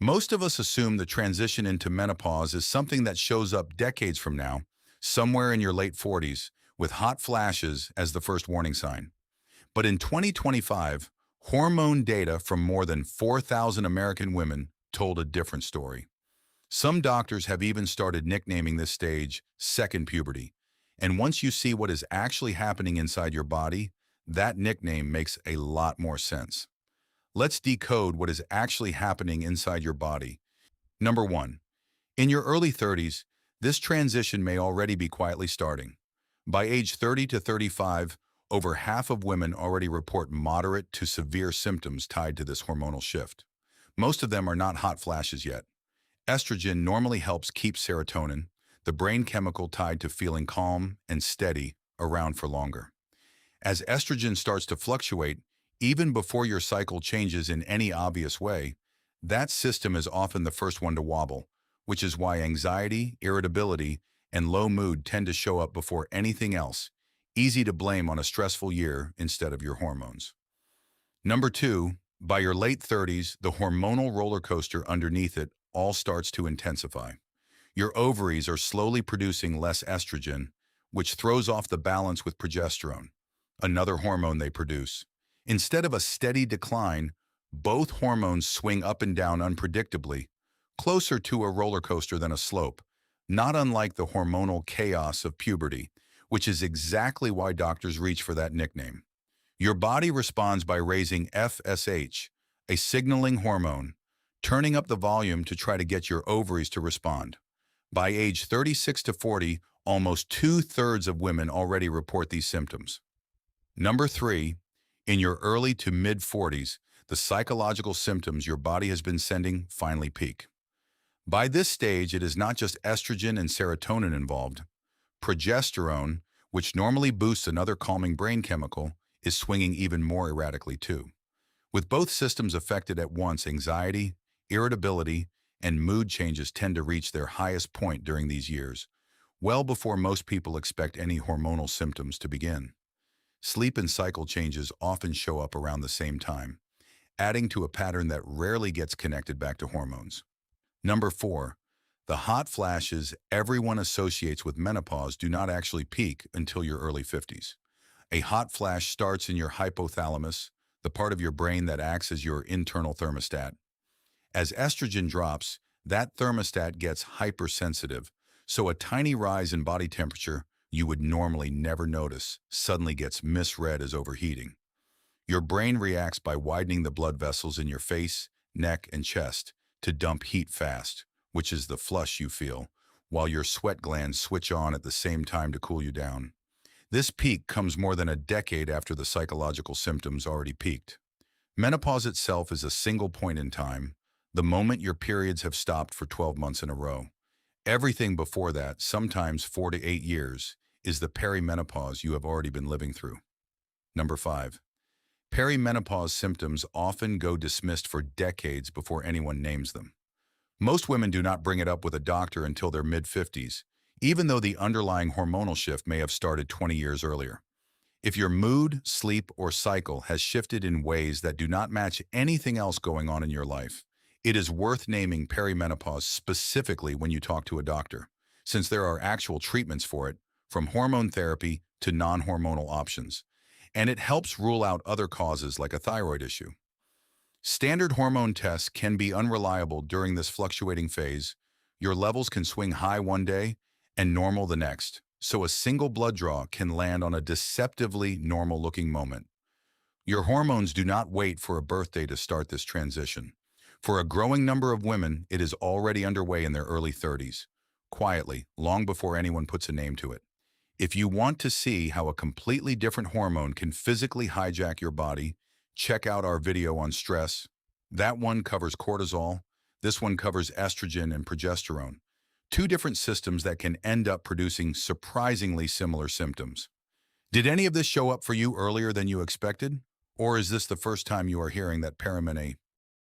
Most of us assume the transition into menopause is something that shows up decades from now, somewhere in your late 40s, with hot flashes as the first warning sign. But in 2025, hormone data from more than 4,000 American women told a different story. Some doctors have even started nicknaming this stage second puberty. And once you see what is actually happening inside your body, that nickname makes a lot more sense. Let's decode what is actually happening inside your body. Number one, in your early 30s, this transition may already be quietly starting. By age 30 to 35, over half of women already report moderate to severe symptoms tied to this hormonal shift. Most of them are not hot flashes yet. Estrogen normally helps keep serotonin, the brain chemical tied to feeling calm and steady, around for longer. As estrogen starts to fluctuate, even before your cycle changes in any obvious way, that system is often the first one to wobble, which is why anxiety, irritability, and low mood tend to show up before anything else, easy to blame on a stressful year instead of your hormones. Number two, by your late 30s, the hormonal roller coaster underneath it all starts to intensify. Your ovaries are slowly producing less estrogen, which throws off the balance with progesterone, another hormone they produce. Instead of a steady decline, both hormones swing up and down unpredictably, closer to a roller coaster than a slope, not unlike the hormonal chaos of puberty, which is exactly why doctors reach for that nickname. Your body responds by raising FSH, a signaling hormone, turning up the volume to try to get your ovaries to respond. By age 36 to 40, almost two-thirds of women already report these symptoms. Number three, in your early to mid-40s, the psychological symptoms your body has been sending finally peak. By this stage, it is not just estrogen and serotonin involved. Progesterone, which normally boosts another calming brain chemical, is swinging even more erratically too. With both systems affected at once, anxiety, irritability, and mood changes tend to reach their highest point during these years, well before most people expect any hormonal symptoms to begin. Sleep and cycle changes often show up around the same time, adding to a pattern that rarely gets connected back to hormones. Number four, the hot flashes everyone associates with menopause do not actually peak until your early 50s. A hot flash starts in your hypothalamus, the part of your brain that acts as your internal thermostat. As estrogen drops, that thermostat gets hypersensitive, so a tiny rise in body temperature you would normally never notice suddenly gets misread as overheating. Your brain reacts by widening the blood vessels in your face, neck, and chest to dump heat fast, which is the flush you feel, while your sweat glands switch on at the same time to cool you down. This peak comes more than a decade after the psychological symptoms already peaked. Menopause itself is a single point in time, the moment your periods have stopped for 12 months in a row. Everything before that, sometimes 4 to 8 years, is the perimenopause you have already been living through. Number five, perimenopause symptoms often go dismissed for decades before anyone names them. Most women do not bring it up with a doctor until their mid-50s, even though the underlying hormonal shift may have started 20 years earlier. If your mood, sleep, or cycle has shifted in ways that do not match anything else going on in your life, it is worth naming perimenopause specifically when you talk to a doctor, since there are actual treatments for it, from hormone therapy to non-hormonal options, and it helps rule out other causes like a thyroid issue. Standard hormone tests can be unreliable during this fluctuating phase. Your levels can swing high one day and normal the next, so a single blood draw can land on a deceptively normal-looking moment. Your hormones do not wait for a birthday to start this transition. For a growing number of women, it is already underway in their early 30s, quietly, long before anyone puts a name to it. If you want to see how a completely different hormone can physically hijack your body, check out our video on stress. That one covers cortisol. This one covers estrogen and progesterone, two different systems that can end up producing surprisingly similar symptoms. Did any of this show up for you earlier than you expected? Or is this the first time you are hearing that perimenopause